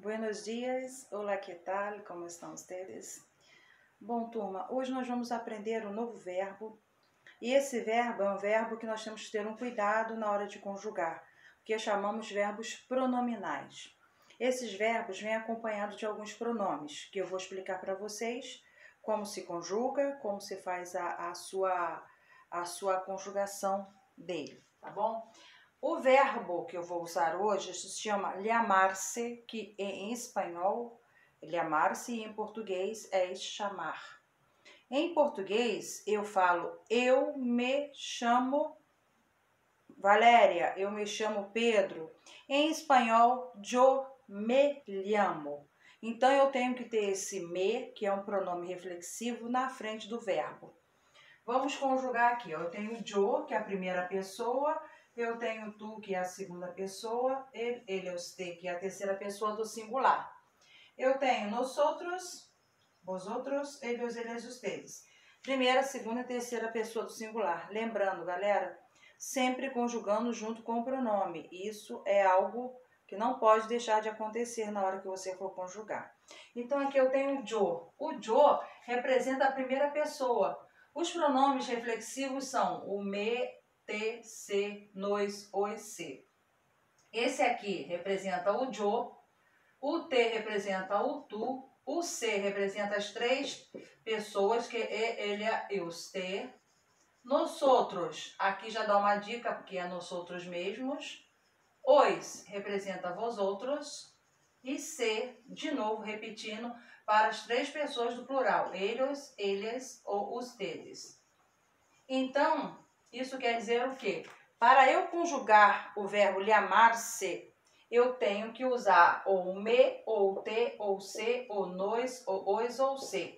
Buenos dias, olá, que tal? Como estão vocês? Bom, turma, hoje nós vamos aprender um novo verbo. E esse verbo é um verbo que nós temos que ter um cuidado na hora de conjugar, que chamamos verbos pronominais. Esses verbos vêm acompanhados de alguns pronomes, que eu vou explicar para vocês como se conjuga, como se faz a sua conjugação dele, tá bom? O verbo que eu vou usar hoje se chama llamar-se, que em espanhol llamar-se e em português é chamar. Em português eu falo eu me chamo Valéria, eu me chamo Pedro. Em espanhol, yo me llamo. Então eu tenho que ter esse me, que é um pronome reflexivo, na frente do verbo. Vamos conjugar aqui, ó. Eu tenho yo, que é a primeira pessoa, eu tenho tu, que é a segunda pessoa, ele, usted, que é a terceira pessoa do singular. Eu tenho nosotros, vosotros, ellos, eles, ustedes. Primeira, segunda e terceira pessoa do singular. Lembrando, galera, sempre conjugando junto com o pronome. Isso é algo que não pode deixar de acontecer na hora que você for conjugar. Então aqui eu tenho o yo. O yo representa a primeira pessoa. Os pronomes reflexivos são o me, te, se, nos, os, se. Esse aqui representa o yo, o te representa o tu, o se representa as três pessoas, que é ele, e usted. Nosotros, aqui já dá uma dica, porque é nosotros mesmos. Os representa vosotros. E se, de novo, repetindo, para as três pessoas do plural, ellos, eles ou ustedes. Então, isso quer dizer o quê? Para eu conjugar o verbo llamar-se, eu tenho que usar ou me, ou te, ou se, ou nos, ou os, ou se.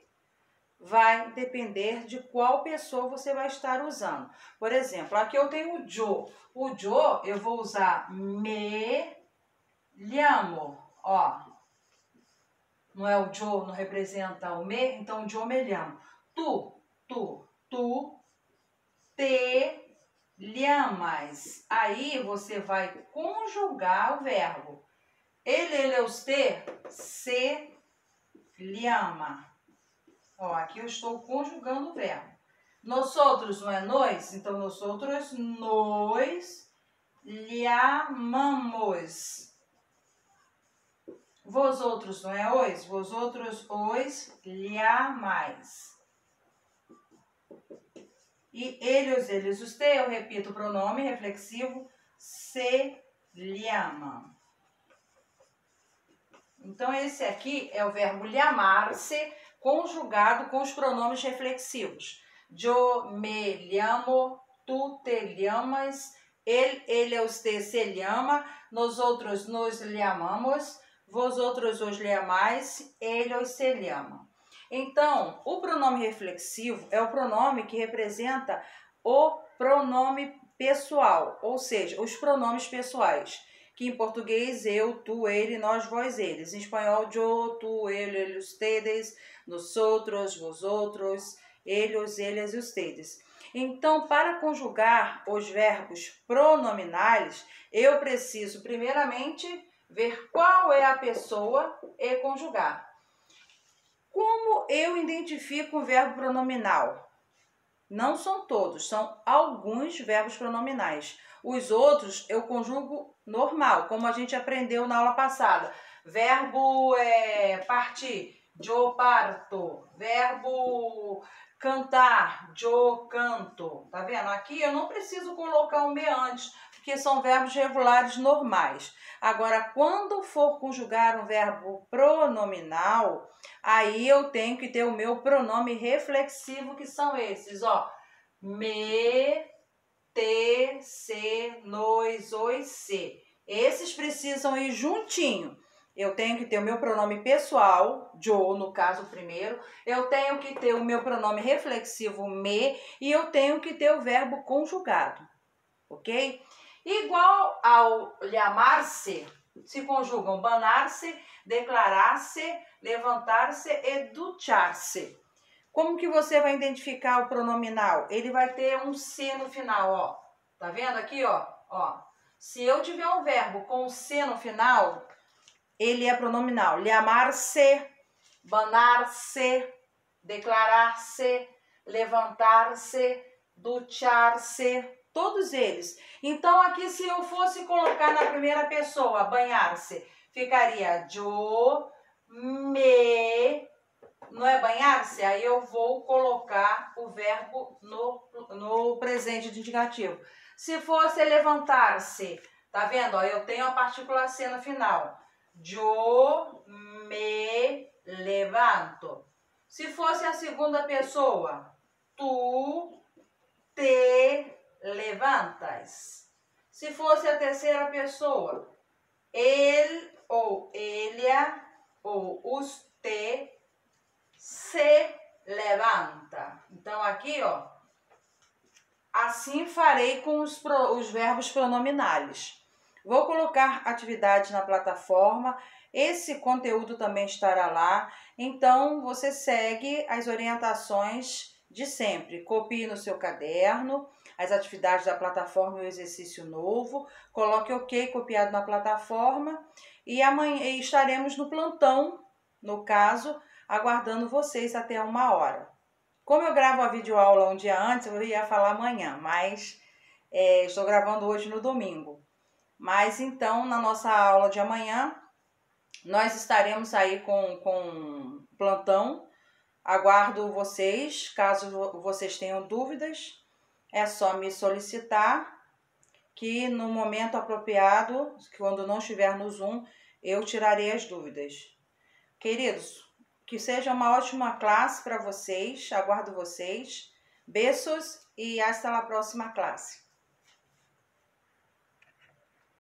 Vai depender de qual pessoa você vai estar usando. Por exemplo, aqui eu tenho o yo. O yo eu vou usar me llamo. Ó, não é o yo, não representa o me, então o yo me llamo. Tu te llamas. Aí você vai conjugar o verbo. Ele, usted, se llama. Ó, aqui eu estou conjugando o verbo. Nosotros não é nós, então nosotros nos llamamos. Vosotros não é os, vosotros os llamais. E eles, usted, eu repito o pronome reflexivo, se llama. Então, esse aqui é o verbo llamar-se, conjugado com os pronomes reflexivos. Yo me llamo, tu te llamas, ele, usted se llama, nosotros nos llamamos, vosotros os llamais, ellos se llaman. Então, o pronome reflexivo é o pronome que representa o pronome pessoal, ou seja, os pronomes pessoais, que em português eu, tu, ele, nós, vós, eles. Em espanhol, yo, tu, ele, ustedes, nosotros, vosotros, ellos, eles e ustedes. Então, para conjugar os verbos pronominais, eu preciso primeiramente ver qual é a pessoa e conjugar. Como eu identifico o verbo pronominal? Não são todos, são alguns verbos pronominais. Os outros eu conjugo normal, como a gente aprendeu na aula passada. Verbo partir, yo parto. Verbo cantar, yo canto. Tá vendo? Aqui eu não preciso colocar o me antes, porque são verbos regulares normais. Agora, quando for conjugar um verbo pronominal, aí eu tenho que ter o meu pronome reflexivo, que são esses, ó. Me, te, se, nos, os, se. Esses precisam ir juntinho. Eu tenho que ter o meu pronome pessoal, yo, no caso primeiro. Eu tenho que ter o meu pronome reflexivo, me. E eu tenho que ter o verbo conjugado, ok? Igual ao llamar-se, se conjugam banar-se, declarar-se, levantar-se e duchar-se. Como que você vai identificar o pronominal? Ele vai ter um se no final, ó. Tá vendo aqui, ó? Ó. Se eu tiver um verbo com se no final, ele é pronominal. Llamar-se, banar-se, declarar-se, levantar-se, duchar-se, todos eles. Então, aqui, se eu fosse colocar na primeira pessoa, banhar-se, ficaria yo, me, não é banhar-se? Aí eu vou colocar o verbo no presente de indicativo. Se fosse levantar-se, tá vendo? Ó, eu tenho a partícula C no final. Yo me levanto. Se fosse a segunda pessoa, tu te levantas. Se fosse a terceira pessoa, ele ou ella ou usted se levanta. Então aqui, ó, assim farei com os verbos pronominais. Vou colocar atividades na plataforma. Esse conteúdo também estará lá. Então, você segue as orientações de sempre. Copie no seu caderno as atividades da plataforma e o exercício novo. Coloque OK copiado na plataforma. E amanhã estaremos no plantão, no caso, aguardando vocês até 1h. Como eu gravo a videoaula um dia antes, eu ia falar amanhã, mas estou gravando hoje no domingo. Mas então, na nossa aula de amanhã, nós estaremos aí com plantão. Aguardo vocês. Caso vocês tenham dúvidas, é só me solicitar que no momento apropriado, quando não estiver no Zoom, eu tirarei as dúvidas. Queridos, que seja uma ótima classe para vocês. Aguardo vocês. Beijos e hasta la próxima classe.